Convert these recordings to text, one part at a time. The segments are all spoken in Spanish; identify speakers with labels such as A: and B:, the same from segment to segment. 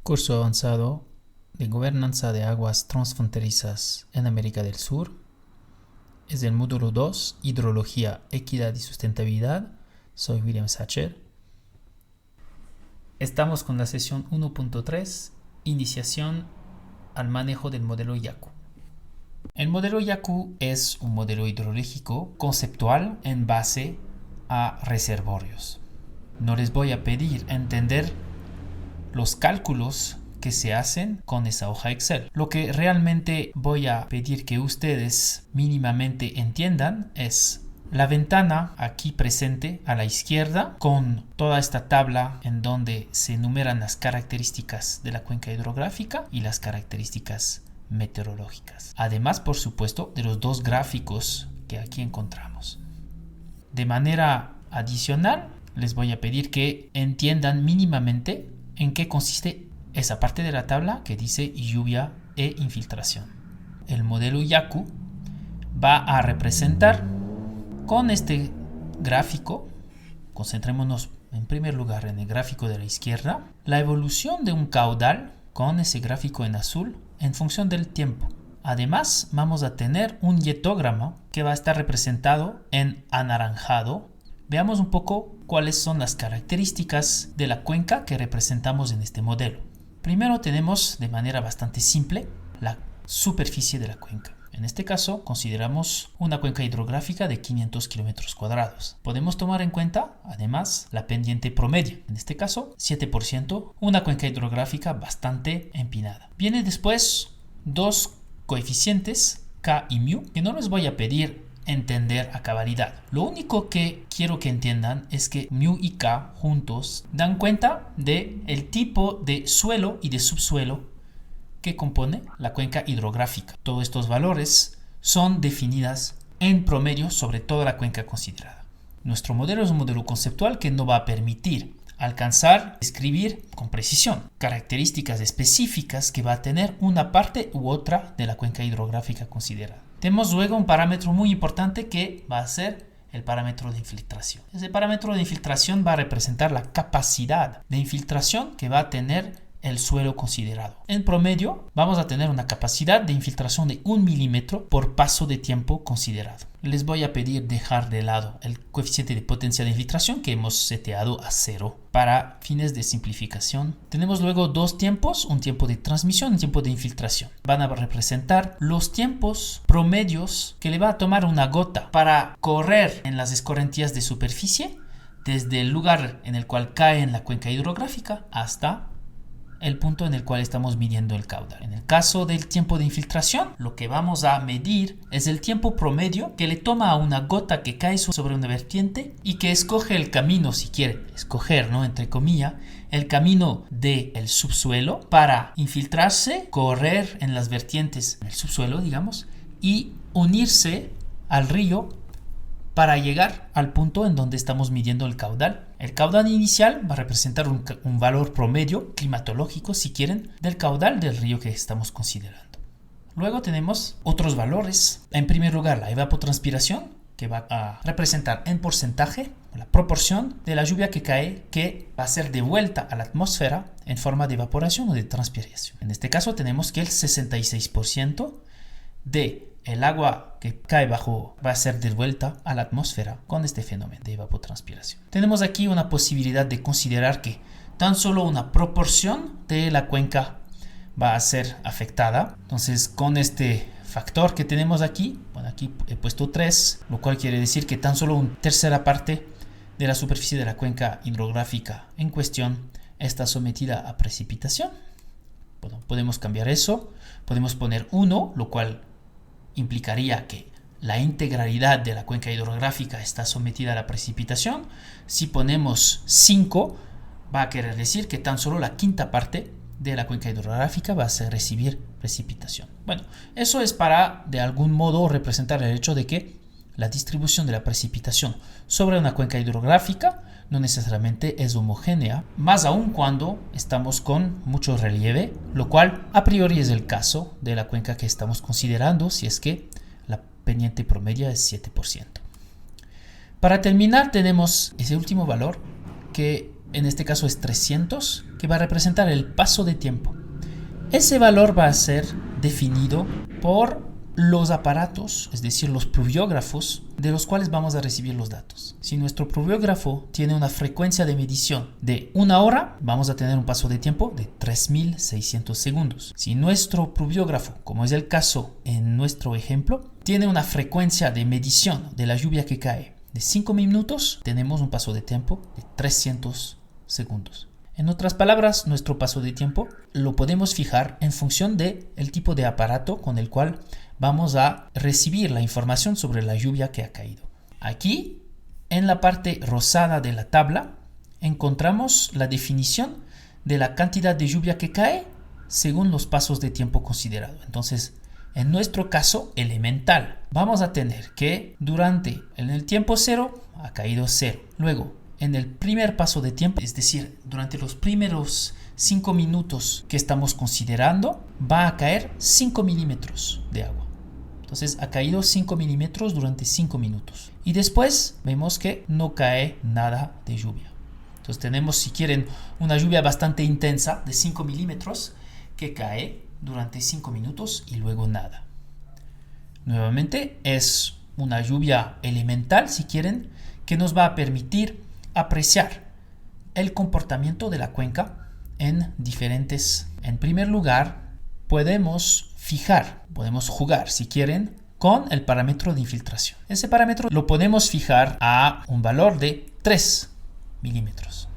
A: Curso avanzado de gobernanza de aguas transfronterizas en América del Sur. Es el módulo 2, Hidrología, Equidad y Sustentabilidad. Soy William Sacher. Estamos con la sesión 1.3, Iniciación al manejo del modelo YACU. El modelo YACU es un modelo hidrológico conceptual en base a reservorios. No les voy a pedir entender los cálculos que se hacen con esa hoja Excel. Lo que realmente voy a pedir que ustedes mínimamente entiendan es la ventana aquí presente a la izquierda con toda esta tabla en donde se enumeran las características de la cuenca hidrográfica y las características meteorológicas. Además, por supuesto, de los dos gráficos que aquí encontramos. De manera adicional, les voy a pedir que entiendan mínimamente en qué consiste esa parte de la tabla que dice lluvia e infiltración. El modelo YACU va a representar con este gráfico, concentrémonos en primer lugar en el gráfico de la izquierda, la evolución de un caudal con ese gráfico en azul en función del tiempo. Además, vamos a tener un yetógramo que va a estar representado en anaranjado. Veamos un poco cuáles son las características de la cuenca que representamos en este modelo. Primero tenemos de manera bastante simple la superficie de la cuenca. En este caso consideramos una cuenca hidrográfica de 500 kilómetros cuadrados. Podemos tomar en cuenta además la pendiente promedio, en este caso 7%, una cuenca hidrográfica bastante empinada. Viene después dos coeficientes K y μ que no les voy a pedir entender a cabalidad. Lo único que quiero que entiendan es que μ y K juntos dan cuenta de el tipo de suelo y de subsuelo que compone la cuenca hidrográfica. Todos estos valores son definidas en promedio sobre toda la cuenca considerada. Nuestro modelo es un modelo conceptual que no va a permitir alcanzar, escribir con precisión características específicas que va a tener una parte u otra de la cuenca hidrográfica considerada. Tenemos luego un parámetro muy importante que va a ser el parámetro de infiltración. Ese parámetro de infiltración va a representar la capacidad de infiltración que va a tener el suelo considerado. En promedio vamos a tener una capacidad de infiltración de 1 milímetro por paso de tiempo considerado. Les voy a pedir dejar de lado el coeficiente de potencia de infiltración que hemos seteado a 0 para fines de simplificación. Tenemos luego dos tiempos, un tiempo de transmisión y un tiempo de infiltración. Van a representar los tiempos promedios que le va a tomar una gota para correr en las escorrentías de superficie desde el lugar en el cual cae en la cuenca hidrográfica hasta el punto en el cual estamos midiendo el caudal. En el caso del tiempo de infiltración, lo que vamos a medir es el tiempo promedio que le toma a una gota que cae sobre una vertiente y que escoge el camino, si quiere escoger, ¿no?, entre comillas, el camino del subsuelo para infiltrarse, correr en las vertientes del subsuelo, digamos, y unirse al río para llegar al punto en donde estamos midiendo el caudal. El caudal inicial va a representar un valor promedio climatológico, si quieren, del caudal del río que estamos considerando. Luego tenemos otros valores. En primer lugar, la evapotranspiración, que va a representar en porcentaje la proporción de la lluvia que cae, que va a ser devuelta a la atmósfera en forma de evaporación o de transpiración. En este caso tenemos que el 66% de el agua que cae bajo va a ser devuelta a la atmósfera con este fenómeno de evapotranspiración. Tenemos aquí una posibilidad de considerar que tan solo una proporción de la cuenca va a ser afectada. Entonces, con este factor que tenemos aquí, bueno, aquí he puesto 3, lo cual quiere decir que tan solo una tercera parte de la superficie de la cuenca hidrográfica en cuestión está sometida a precipitación. Bueno, podemos cambiar eso, podemos poner 1, lo cual implicaría que la integralidad de la cuenca hidrográfica está sometida a la precipitación. Si ponemos 5, va a querer decir que tan solo la quinta parte de la cuenca hidrográfica va a recibir precipitación. Bueno, eso es para de algún modo representar el hecho de que la distribución de la precipitación sobre una cuenca hidrográfica no necesariamente es homogénea, más aún cuando estamos con mucho relieve, lo cual a priori es el caso de la cuenca que estamos considerando si es que la pendiente promedia es 7%. Para terminar tenemos ese último valor que en este caso es 300, que va a representar el paso de tiempo. Ese valor va a ser definido por los aparatos, es decir, los pluviógrafos, de los cuales vamos a recibir los datos. Si nuestro pluviógrafo tiene una frecuencia de medición de 1 hora, vamos a tener un paso de tiempo de 3600 segundos. Si nuestro pluviógrafo, como es el caso en nuestro ejemplo, tiene una frecuencia de medición de la lluvia que cae de 5 minutos, tenemos un paso de tiempo de 300 segundos. En otras palabras, nuestro paso de tiempo lo podemos fijar en función del tipo de aparato con el cual vamos a recibir la información sobre la lluvia que ha caído. Aquí, en la parte rosada de la tabla, encontramos la definición de la cantidad de lluvia que cae según los pasos de tiempo considerados. Entonces, en nuestro caso elemental, vamos a tener que en el tiempo 0 ha caído 0. Luego, en el primer paso de tiempo, es decir, durante los primeros 5 minutos que estamos considerando, va a caer 5 milímetros de agua. Entonces ha caído 5 milímetros durante 5 minutos. Y después vemos que no cae nada de lluvia. Entonces tenemos, si quieren, una lluvia bastante intensa de 5 milímetros que cae durante 5 minutos y luego nada. Nuevamente es una lluvia elemental, si quieren, que nos va a permitir apreciar el comportamiento de la cuenca en primer lugar, podemos jugar, si quieren, con el parámetro de infiltración. Ese parámetro lo podemos fijar a un valor de 3 milímetros.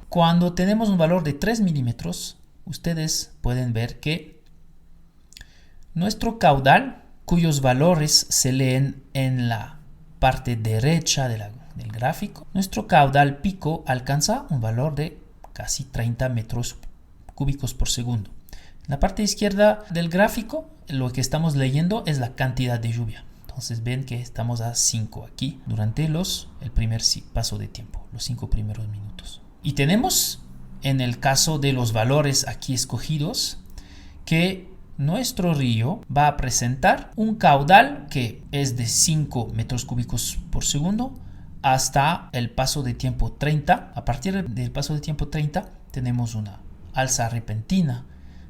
A: Cuando tenemos un valor de 3 milímetros, ustedes pueden ver que nuestro caudal, cuyos valores se leen en la parte derecha del gráfico, nuestro caudal pico alcanza un valor de casi 30 metros cúbicos por segundo. En la parte izquierda del gráfico, lo que estamos leyendo es la cantidad de lluvia. Entonces ven que estamos a 5 aquí durante el primer paso de tiempo, los 5 primeros minutos. Y tenemos, en el caso de los valores aquí escogidos, que nuestro río va a presentar un caudal que es de 5 metros cúbicos por segundo hasta el paso de tiempo 30. A partir del paso de tiempo 30 tenemos una alza repentina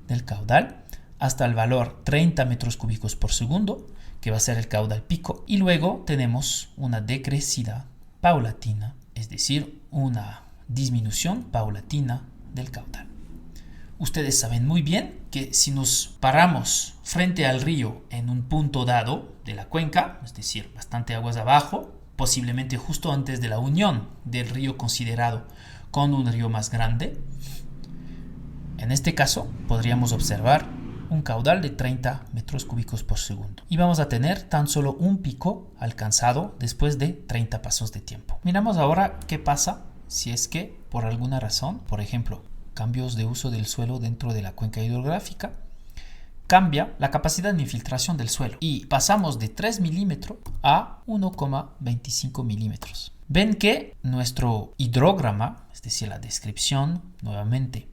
A: del caudal hasta el valor 30 metros cúbicos por segundo, que va a ser el caudal pico, y luego tenemos una decrecida paulatina, es decir, una disminución paulatina del caudal. Ustedes saben muy bien que si nos paramos frente al río en un punto dado de la cuenca, es decir, bastante aguas abajo, posiblemente justo antes de la unión del río considerado con un río más grande, en este caso podríamos observar un caudal de 30 metros cúbicos por segundo. Y vamos a tener tan solo un pico alcanzado después de 30 pasos de tiempo. Miramos ahora qué pasa si es que por alguna razón, por ejemplo, cambios de uso del suelo dentro de la cuenca hidrográfica, cambia la capacidad de infiltración del suelo y pasamos de 3 milímetros a 1,25 milímetros. Ven que nuestro hidrograma, es decir, la descripción nuevamente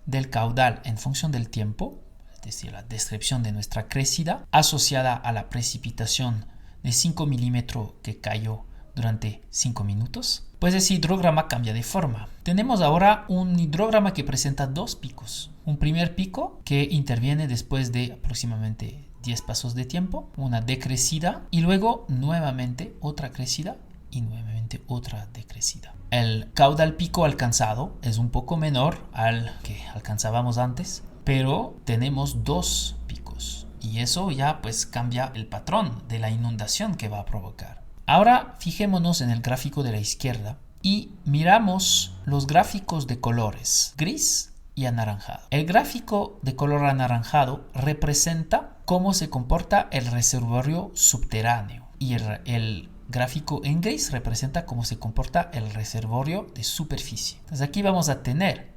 A: del caudal en función del tiempo, es decir, la descripción de nuestra crecida asociada a la precipitación de 5 milímetros que cayó durante 5 minutos, pues ese hidrograma cambia de forma. Tenemos ahora un hidrograma que presenta dos picos. Un primer pico que interviene después de aproximadamente 10 pasos de tiempo, una decrecida y luego nuevamente otra crecida y nuevamente otra decrecida. El caudal pico alcanzado es un poco menor al que alcanzábamos antes, pero tenemos dos picos y eso ya pues cambia el patrón de la inundación que va a provocar. Ahora fijémonos en el gráfico de la izquierda y miramos los gráficos de colores gris y anaranjado. El gráfico de color anaranjado representa cómo se comporta el reservorio subterráneo y el gráfico en gris representa cómo se comporta el reservorio de superficie. Entonces aquí vamos a tener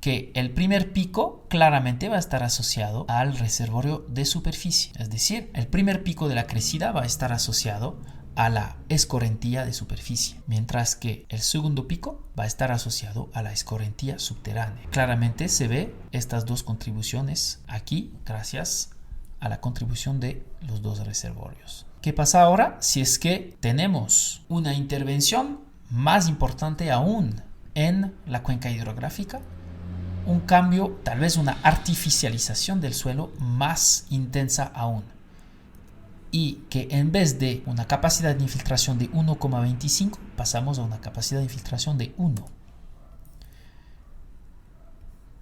A: que el primer pico claramente va a estar asociado al reservorio de superficie. Es decir, el primer pico de la crecida va a estar asociado a la escorrentía de superficie, mientras que el segundo pico va a estar asociado a la escorrentía subterránea. Claramente se ve estas dos contribuciones aquí gracias a la contribución de los dos reservorios. ¿Qué pasa ahora si es que tenemos una intervención más importante aún en la cuenca hidrográfica, un cambio, tal vez una artificialización del suelo más intensa aún. Y que en vez de una capacidad de infiltración de 1,25 pasamos a una capacidad de infiltración de 1.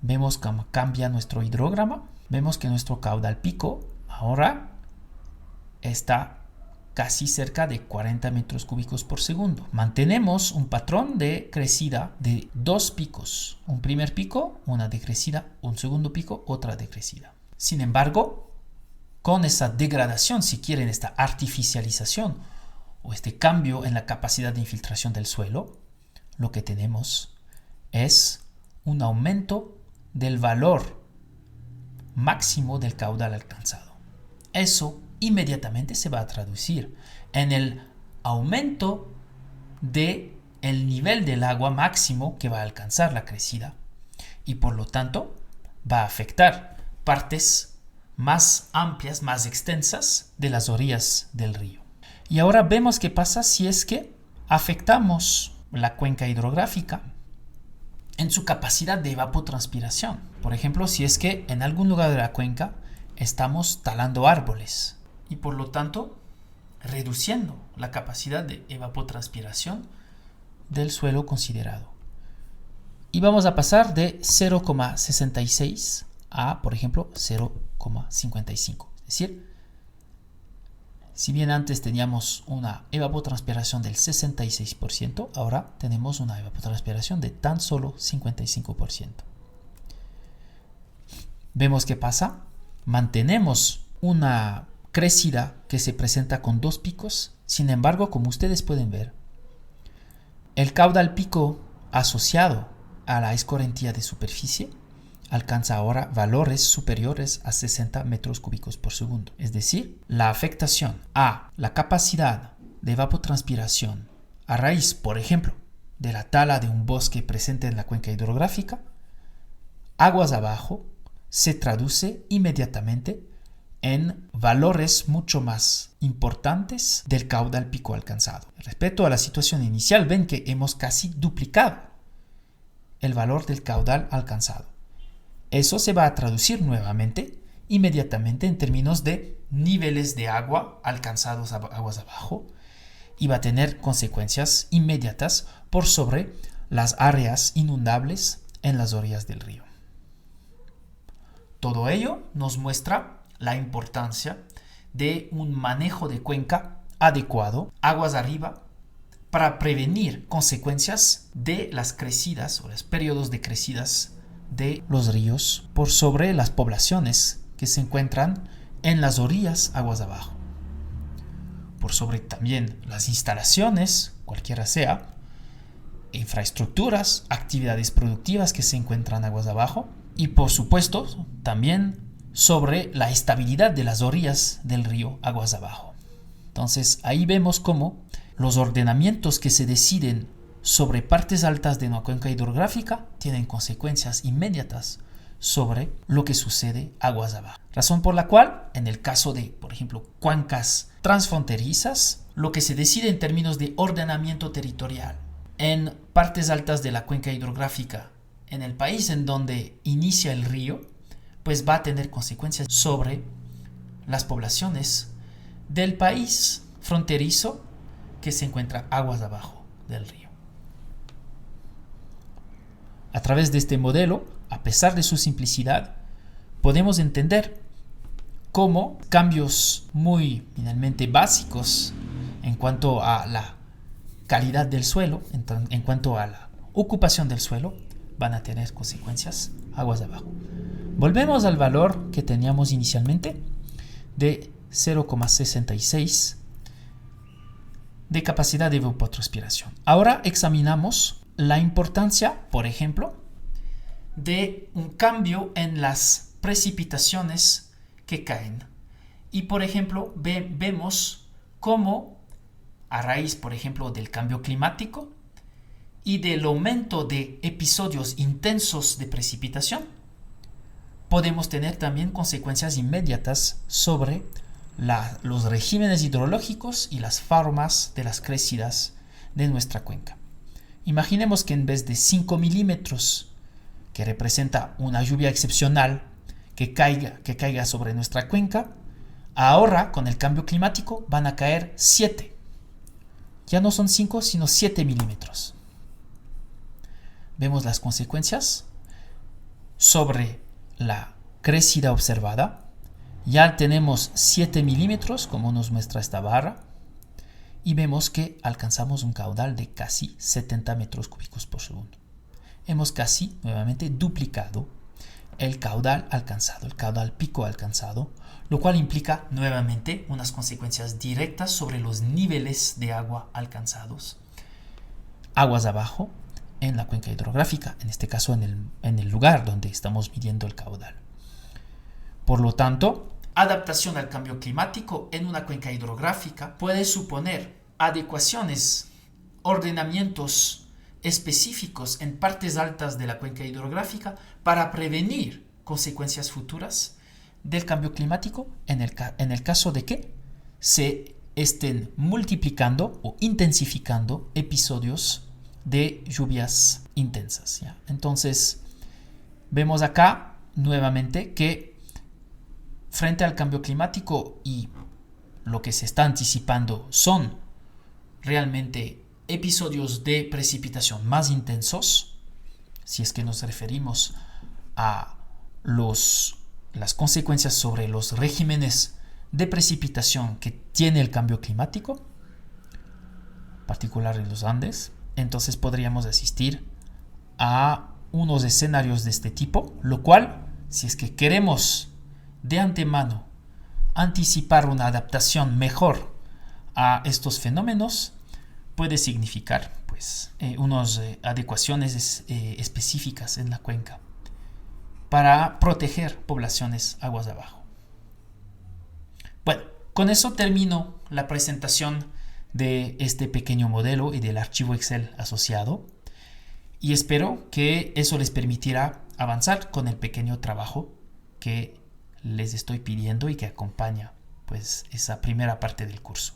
A: Vemos cómo cambia nuestro hidrograma. Vemos que nuestro caudal pico ahora está casi cerca de 40 metros cúbicos por segundo. Mantenemos un patrón de crecida de 2 picos. Un primer pico, una decrecida, un segundo pico, otra decrecida. Sin embargo, con esa degradación, si quieren, esta artificialización o este cambio en la capacidad de infiltración del suelo, lo que tenemos es un aumento del valor máximo del caudal alcanzado. Eso inmediatamente se va a traducir en el aumento del nivel del agua máximo que va a alcanzar la crecida y por lo tanto va a afectar partes más amplias, más extensas de las orillas del río. Y ahora vemos qué pasa si es que afectamos la cuenca hidrográfica en su capacidad de evapotranspiración. Por ejemplo, si es que en algún lugar de la cuenca estamos talando árboles y por lo tanto reduciendo la capacidad de evapotranspiración del suelo considerado. Y vamos a pasar de 0,66 a, por ejemplo, 0,55. Es decir, si bien antes teníamos una evapotranspiración del 66%, ahora tenemos una evapotranspiración de tan solo 55%. Vemos qué pasa. Mantenemos una crecida que se presenta con 2 picos. Sin embargo, como ustedes pueden ver, el caudal pico asociado a la escorrentía de superficie alcanza ahora valores superiores a 60 metros cúbicos por segundo. Es decir, la afectación a la capacidad de evapotranspiración a raíz, por ejemplo, de la tala de un bosque presente en la cuenca hidrográfica, aguas abajo, se traduce inmediatamente en valores mucho más importantes del caudal pico alcanzado. Respecto a la situación inicial, ven que hemos casi duplicado el valor del caudal alcanzado. Eso se va a traducir nuevamente, inmediatamente, en términos de niveles de agua alcanzados aguas abajo y va a tener consecuencias inmediatas por sobre las áreas inundables en las orillas del río. Todo ello nos muestra la importancia de un manejo de cuenca adecuado, aguas arriba, para prevenir consecuencias de las crecidas o los periodos de crecidas de los ríos por sobre las poblaciones que se encuentran en las orillas aguas abajo, por sobre también las instalaciones, cualquiera sea, infraestructuras, actividades productivas que se encuentran aguas abajo y por supuesto también sobre la estabilidad de las orillas del río aguas abajo. Entonces ahí vemos cómo los ordenamientos que se deciden sobre partes altas de una cuenca hidrográfica tienen consecuencias inmediatas sobre lo que sucede aguas abajo. Razón por la cual, en el caso de, por ejemplo, cuencas transfronterizas, lo que se decide en términos de ordenamiento territorial en partes altas de la cuenca hidrográfica en el país en donde inicia el río, pues va a tener consecuencias sobre las poblaciones del país fronterizo que se encuentra aguas abajo del río. A través de este modelo, a pesar de su simplicidad, podemos entender cómo cambios muy finalmente básicos en cuanto a la calidad del suelo, en cuanto a la ocupación del suelo, van a tener consecuencias aguas abajo. Volvemos al valor que teníamos inicialmente de 0,66 de capacidad de evapotranspiración. Ahora examinamos la importancia, por ejemplo, de un cambio en las precipitaciones que caen. Y, por ejemplo, vemos cómo a raíz, por ejemplo, del cambio climático y del aumento de episodios intensos de precipitación, podemos tener también consecuencias inmediatas sobre los regímenes hidrológicos y las formas de las crecidas de nuestra cuenca. Imaginemos que en vez de 5 milímetros, que representa una lluvia excepcional que caiga sobre nuestra cuenca, ahora con el cambio climático van a caer 7. Ya no son 5, sino 7 milímetros. Vemos las consecuencias sobre la crecida observada. Ya tenemos 7 milímetros, como nos muestra esta barra, y vemos que alcanzamos un caudal de casi 70 metros cúbicos por segundo. Hemos casi, nuevamente, duplicado el caudal alcanzado, el caudal pico alcanzado, lo cual implica, nuevamente, unas consecuencias directas sobre los niveles de agua alcanzados, aguas abajo, en la cuenca hidrográfica, en este caso en el lugar donde estamos midiendo el caudal. Por lo tanto, adaptación al cambio climático en una cuenca hidrográfica puede suponer adecuaciones, ordenamientos específicos en partes altas de la cuenca hidrográfica para prevenir consecuencias futuras del cambio climático en el caso de que se estén multiplicando o intensificando episodios de lluvias intensas, ¿ya? Entonces, vemos acá nuevamente que frente al cambio climático y lo que se está anticipando son realmente episodios de precipitación más intensos, si es que nos referimos a las consecuencias sobre los regímenes de precipitación que tiene el cambio climático, en particular en los Andes. Entonces podríamos asistir a unos escenarios de este tipo, lo cual, si es que queremos de antemano anticipar una adaptación mejor a estos fenómenos, puede significar unas adecuaciones específicas en la cuenca para proteger poblaciones aguas abajo. Bueno, con eso termino la presentación de este pequeño modelo y del archivo Excel asociado, y espero que eso les permitirá avanzar con el pequeño trabajo que les estoy pidiendo y que acompaña esa primera parte del curso.